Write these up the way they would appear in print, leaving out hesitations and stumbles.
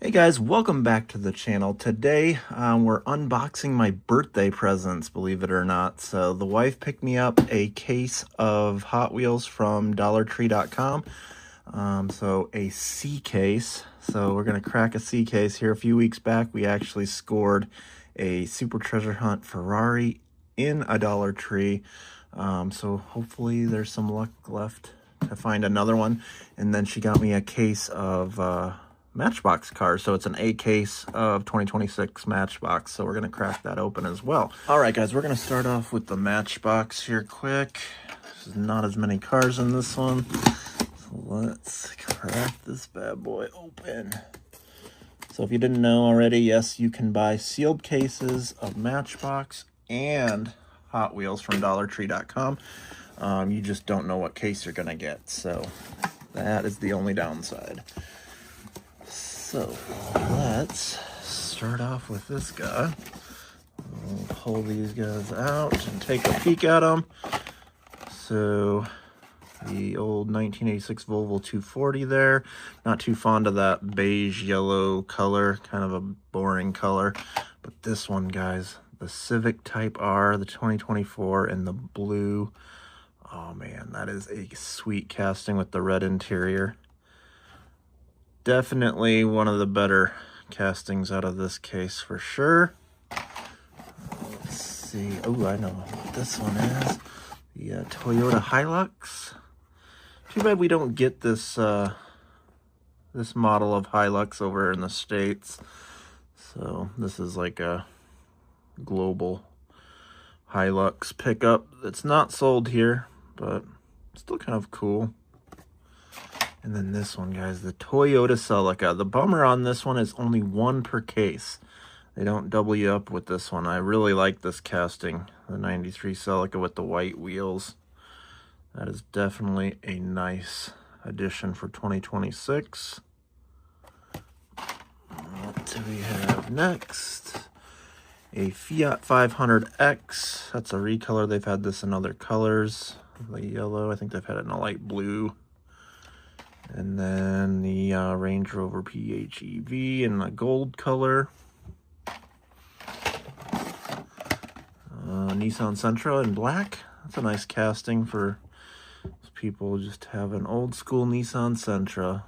Hey guys, welcome back to the channel. Today we're unboxing my birthday presents, believe it or not. So the wife picked me up a case of Hot Wheels from DollarTree.com. So a C case. So we're going to crack a C case here. A few weeks back we actually scored a Super Treasure Hunt Ferrari in a Dollar Tree. So hopefully there's some luck left to find another one. And then she got me a case of Matchbox cars, so it's an A case of 2026 Matchbox, so we're going to crack that open as well. Alright guys, we're going to start off with the Matchbox here quick. There's not as many cars in this one, so let's crack this bad boy open. So if you didn't know already, yes, you can buy sealed cases of Matchbox and Hot Wheels from DollarTree.com. You just don't know what case you're going to get, so that is the only downside. So let's start off with this guy. We'll pull these guys out and take a peek at them. So the old 1986 Volvo 240 there. Not too fond of that beige yellow color, kind of a boring color. But this one, guys, the Civic Type R, the 2024, and the blue. Oh man, that is a sweet casting with the red interior. Definitely one of the better castings out of this case for sure. Let's see. Oh, I know what this one is. The Toyota Hilux. Too bad we don't get this this model of Hilux over in the States. So this is like a global Hilux pickup that's not sold here, but still kind of cool. And then this one, guys, the Toyota Celica. The bummer on this one is only one per case. They don't double you up with this one. I really like this casting, the 93 Celica with the white wheels. That is definitely a nice addition for 2026. What do we have next? A Fiat 500X. That's a recolor. They've had this in other colors. The yellow, I think they've had it in a light blue. And then the Range Rover PHEV in a gold color. Nissan Sentra in black. That's a nice casting for people who just have an old school Nissan Sentra.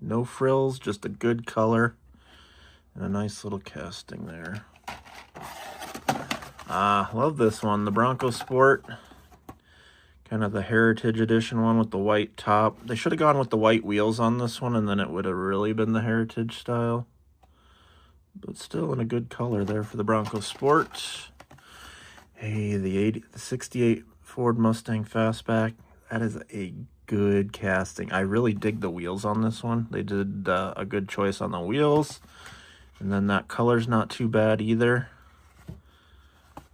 No frills, just a good color. And a nice little casting there. Love this one, the Bronco Sport. Kind of the Heritage Edition one with the white top. They should have gone with the white wheels on this one, and then it would have really been the Heritage style. But still in a good color there for the Bronco Sport. Hey, the 68 Ford Mustang Fastback. That is a good casting. I really dig the wheels on this one. They did a good choice on the wheels. And then that color's not too bad either.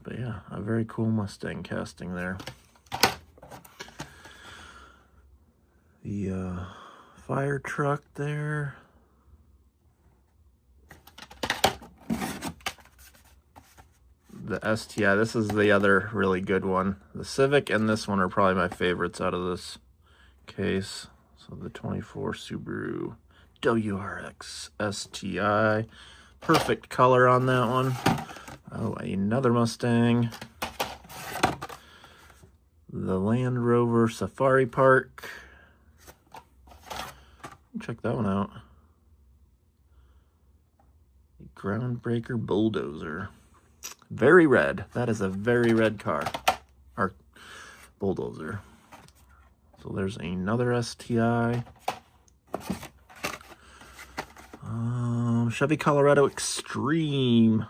But yeah, a very cool Mustang casting there. The fire truck there. The STI, this is the other really good one. The Civic and this one are probably my favorites out of this case. So the 24 Subaru WRX STI. Perfect color on that one. Oh, another Mustang. The Land Rover Safari Park. Check that one out. The Groundbreaker Bulldozer. Very red. That is a very red car. Or bulldozer. So there's another STI. Chevy Colorado Extreme.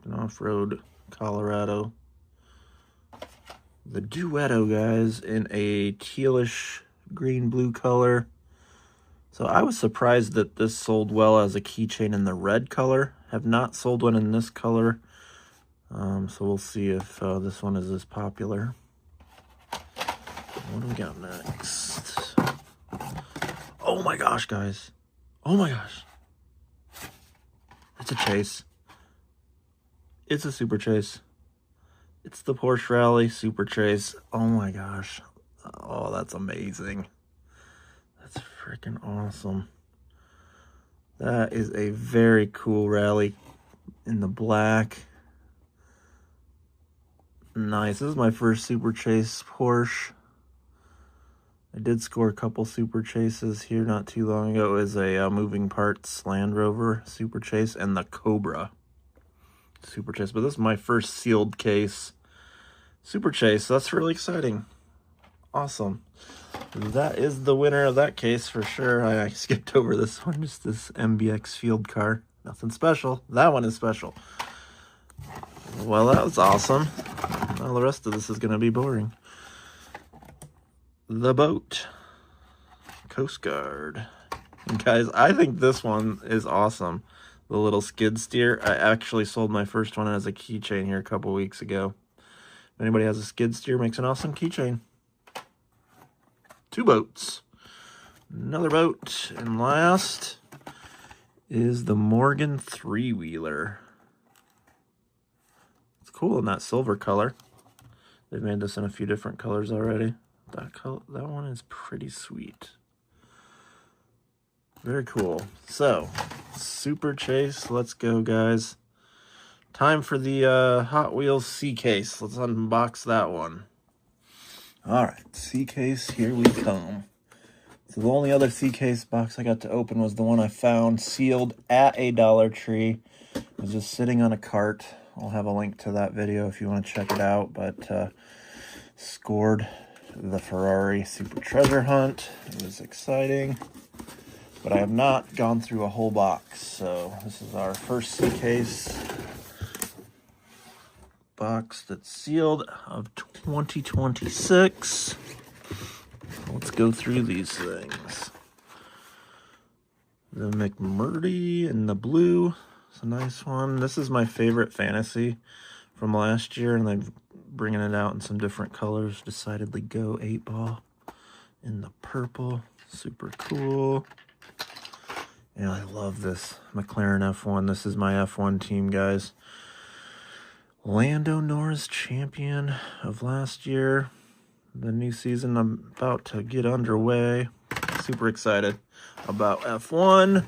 An off-road Colorado. The Duetto, guys, in a tealish green-blue color. So I was surprised that this sold well as a keychain in the red color. Have not sold one in this color. So we'll see if this one is as popular. What do we got next? Oh my gosh, guys. Oh my gosh. It's a chase. It's a Super Chase. It's the Porsche Rally Super Chase. Oh my gosh. Oh, that's amazing. That's freaking awesome. That is a very cool rally in the black. Nice. This is my first Super Chase Porsche. I did score a couple Super Chases here not too long ago. It was a moving parts Land Rover Super Chase and the Cobra Super Chase. But this is my first sealed case Super Chase. That's really exciting. Awesome. That is the winner of that case for sure. I skipped over this one, just this MBX field car. Nothing special. That one is special. Well, that was awesome. Now the rest of this is going to be boring. The boat. Coast Guard. And guys, I think this one is awesome. The little skid steer. I actually sold my first one as a keychain here a couple weeks ago. If anybody has a skid steer, makes an awesome keychain. 2 boats. Another boat. And last is the Morgan 3-wheeler. It's cool in that silver color. They've made this in a few different colors already. That one is pretty sweet. Very cool. So, Super Chase. Let's go, guys. Time for the Hot Wheels C case. Let's unbox that one. Alright, C case, here we come. So the only other C case box I got to open was the one I found sealed at a Dollar Tree. It was just sitting on a cart. I'll have a link to that video if you want to check it out. But scored the Ferrari Super Treasure Hunt. It was exciting. But I have not gone through a whole box. So this is our first C case box that's sealed of 2026. Let's go through these things. The McMurdy in the blue. It's a nice one. This is my favorite fantasy from last year, and they're bringing it out in some different colors. Decidedly go 8-ball in the purple. Super cool. And I love this McLaren F1. This is my F1 team, guys. Lando Norris, champion of last year. The new season about to get underway. Super excited about F1.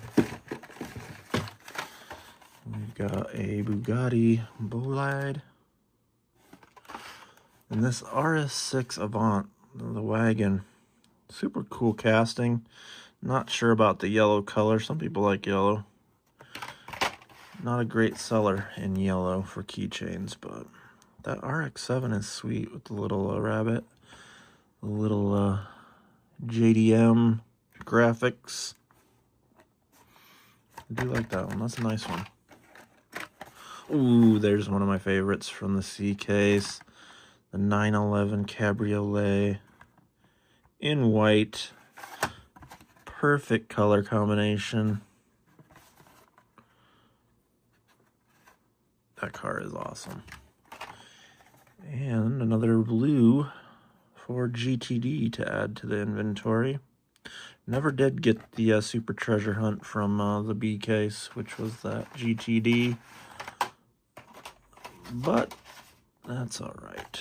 We've got a Bugatti Bolide. And this RS6 Avant, the wagon. Super cool casting. Not sure about the yellow color. Some people like yellow. Not a great seller in yellow for keychains, but that RX-7 is sweet with the little rabbit. The little JDM graphics. I do like that one. That's a nice one. Ooh, there's one of my favorites from the C case. The 911 Cabriolet in white. Perfect color combination. That car is awesome. And another blue for GTD to add to the inventory. Never did get the Super Treasure Hunt from the B case, which was that GTD. But that's all right.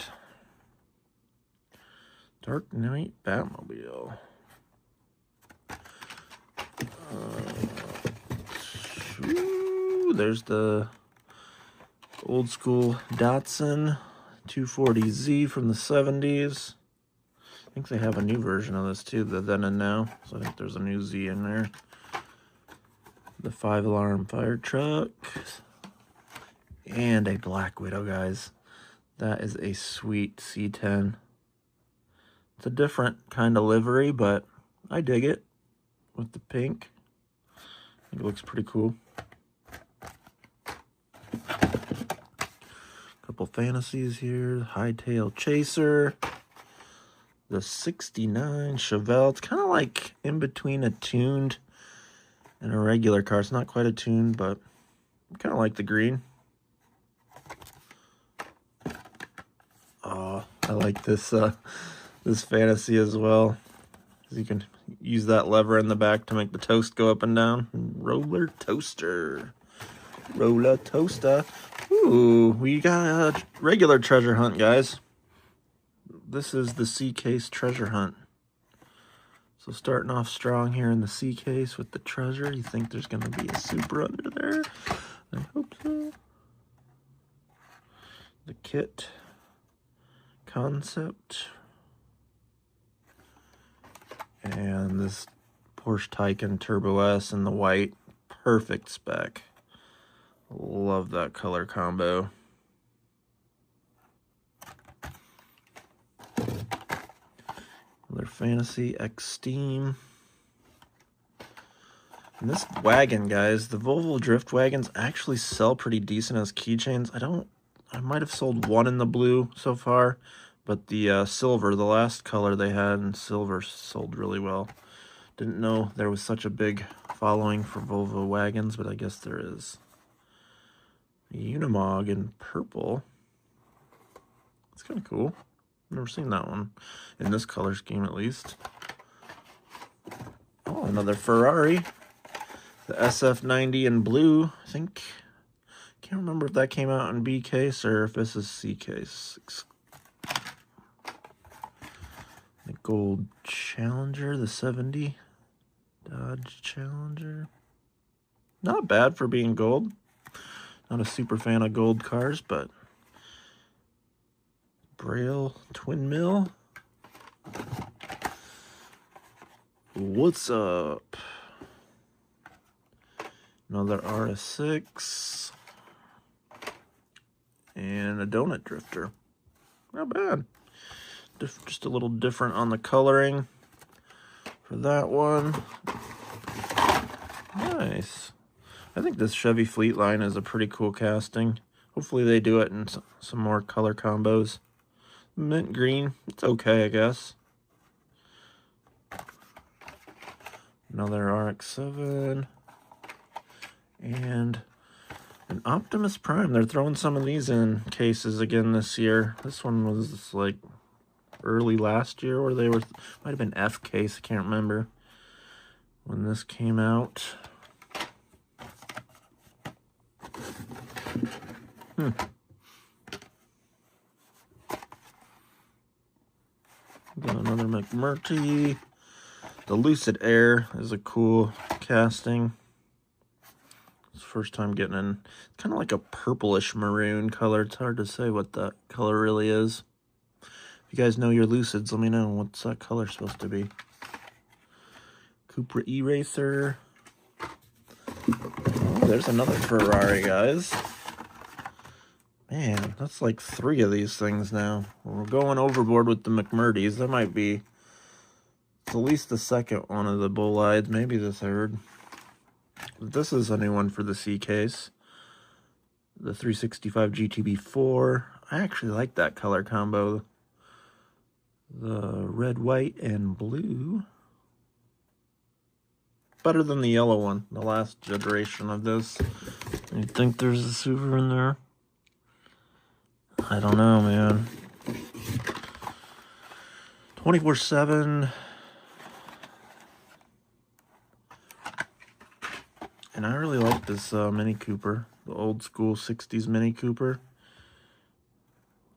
Dark Knight Batmobile. There's the old school Datsun 240Z from the 70s. I think they have a new version of this too, the then and now. So I think there's a new Z in there. The 5-alarm fire truck. And a Black Widow, guys. That is a sweet C10. It's a different kind of livery, but I dig it with the pink. I think it looks pretty cool. Couple fantasies here. Hightail Chaser. The 69 Chevelle. It's kind of like in between a tuned and a regular car. It's not quite a tuned, but I kind of like the green. Oh, I like this this fantasy as well. You can use that lever in the back to make the toast go up and down. Roller toaster. Roller toaster. Ooh, we got a regular treasure hunt, guys. This is the C case treasure hunt. So starting off strong here in the C case with the treasure. You think there's going to be a super under there? I hope so. The kit concept. And this Porsche Taycan Turbo S in the white. Perfect spec. Love that color combo. Another Fantasy X Steam. And this wagon, guys, the Volvo Drift wagons actually sell pretty decent as keychains. I might have sold one in the blue so far, but the silver, the last color they had in silver, sold really well. Didn't know there was such a big following for Volvo wagons, but I guess there is. Unimog in purple. It's kind of cool. Never seen that one in this color scheme, at least. Oh, another Ferrari. The SF90 in blue, I think. Can't remember if that came out in B case or if this is C case. The gold Challenger, the 70 Dodge Challenger. Not bad for being gold. Not a super fan of gold cars, but Braille twin mill. What's up? Another RS6. And a donut drifter. Not bad. Just a little different on the coloring for that one. Nice. I think this Chevy Fleet line is a pretty cool casting. Hopefully they do it in some more color combos. Mint green, it's okay, I guess. Another RX-7. And an Optimus Prime. They're throwing some of these in cases again this year. This one was like early last year, or they were, might have been F case, I can't remember when this came out. Got another McMurtry. The Lucid Air is a cool casting. It's the first time getting in. It's kind of like a purplish maroon color. It's hard to say what that color really is. If you guys know your Lucids, let me know what's that color supposed to be. Cupra E-Racer. Oh, there's another Ferrari, guys. Man, that's like 3 of these things now. We're going overboard with the McMurtys. That might be at least the second one of the Bolides, maybe the third. But this is a new one for the C case. The 365 GTB4. I actually like that color combo. The red, white, and blue. Better than the yellow one, the last generation of this. You think there's a super in there? I don't know, man. 24/7. And I really like this Mini Cooper. The old school 60s Mini Cooper.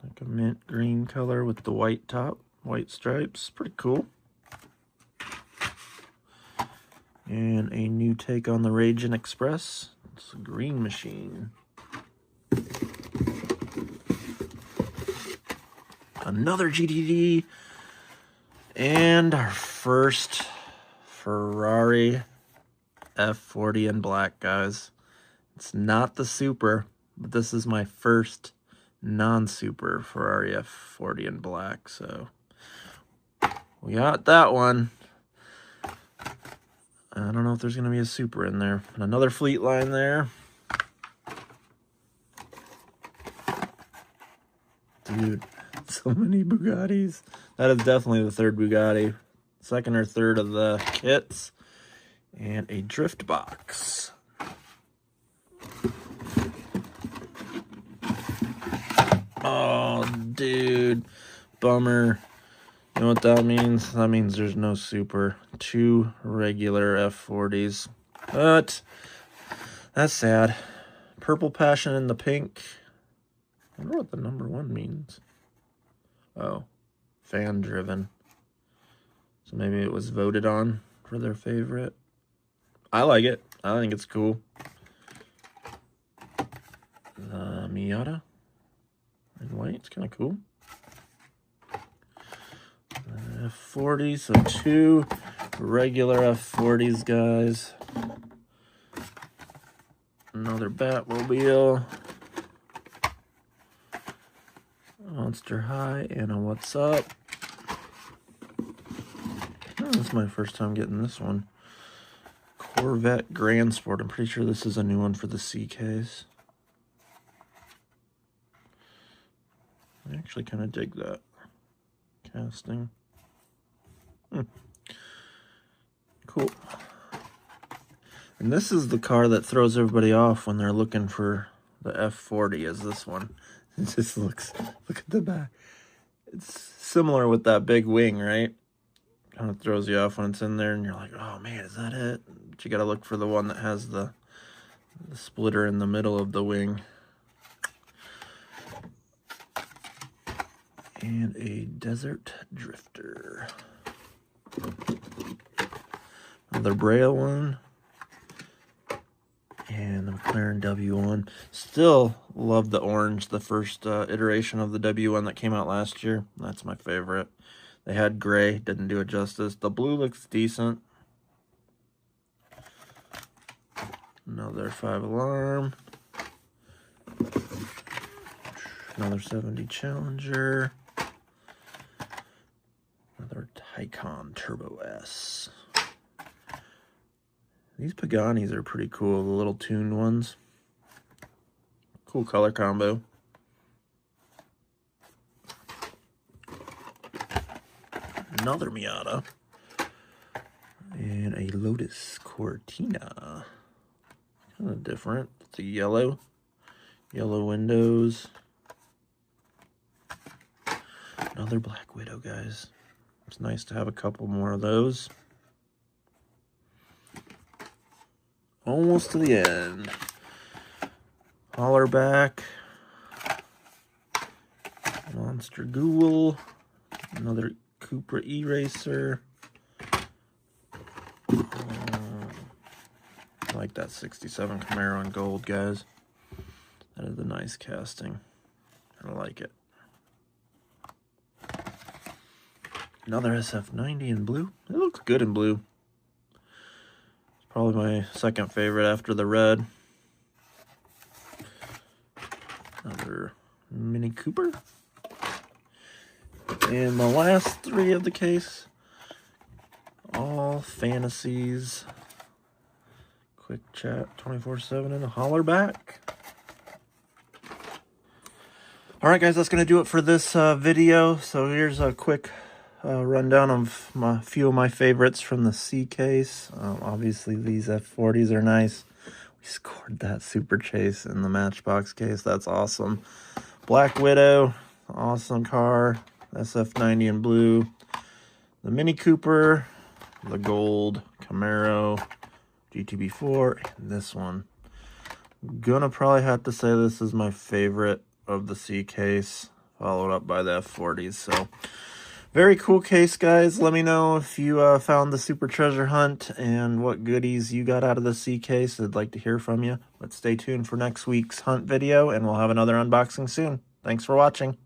Like a mint green color with the white top, white stripes. Pretty cool. And a new take on the Ragin' Express. It's a green machine. Another GTD. And our first Ferrari F40 in black, guys. It's not the Super, but this is my first non-Super Ferrari F40 in black, so we got that one. I don't know if there's going to be a Super in there. And another Fleet line there. Dude, so many Bugattis. That is definitely the third Bugatti. Second or third of the kits. And a drift box. Oh, dude. Bummer. You know what that means? That means there's no Super. 2 regular F40s. But that's sad. Purple Passion in the pink. I wonder what the number 1 means. Oh, fan driven. So maybe it was voted on for their favorite. I like it. I think it's cool. The Miata in white. It's kind of cool. F40, so 2 regular F40s, guys. Another Batmobile. Monster High and a What's Up. Oh, this is my first time getting this one. Corvette Grand Sport. I'm pretty sure this is a new one for the C case. I actually kind of dig that casting. Cool. And this is the car that throws everybody off when they're looking for the F40, is this one. It just looks, look at the back. It's similar with that big wing, right? Kind of throws you off when it's in there and you're like, oh man, is that it? But you got to look for the one that has the splitter in the middle of the wing. And a Desert Drifter. Another Braille one. And the McLaren W1. Still love the orange, the first iteration of the W1 that came out last year. That's my favorite. They had gray, didn't do it justice. The blue looks decent. Another 5-alarm. Another 70 Challenger. Another Taycan Turbo S. These Paganis are pretty cool, the little tuned ones. Cool color combo. Another Miata. And a Lotus Cortina. Kind of different. It's a yellow. Yellow windows. Another Black Widow, guys. It's nice to have a couple more of those. Almost to the end. Hollerback. Monster Ghoul. Another Cupra E-Racer. I like that 67 Camaro in gold, guys. That is a nice casting. I like it. Another SF90 in blue. It looks good in blue. Probably my second favorite after the red. Another Mini Cooper. And the last 3 of the case. All fantasies. Quick chat 24/7 and a Hollerback. Alright guys, that's going to do it for this video. So here's a quick rundown of a few of my favorites from the C case. Obviously these F40s are nice. We scored that Super Chase in the Matchbox case. That's awesome. Black Widow, awesome car. SF90 in blue. The Mini Cooper, the gold Camaro, GTB4, and this one. Gonna probably have to say this is my favorite of the C case, followed up by the F40s. So very cool case, guys. Let me know if you found the Super Treasure Hunt and what goodies you got out of the C case. I'd like to hear from you. But stay tuned for next week's hunt video, and we'll have another unboxing soon. Thanks for watching.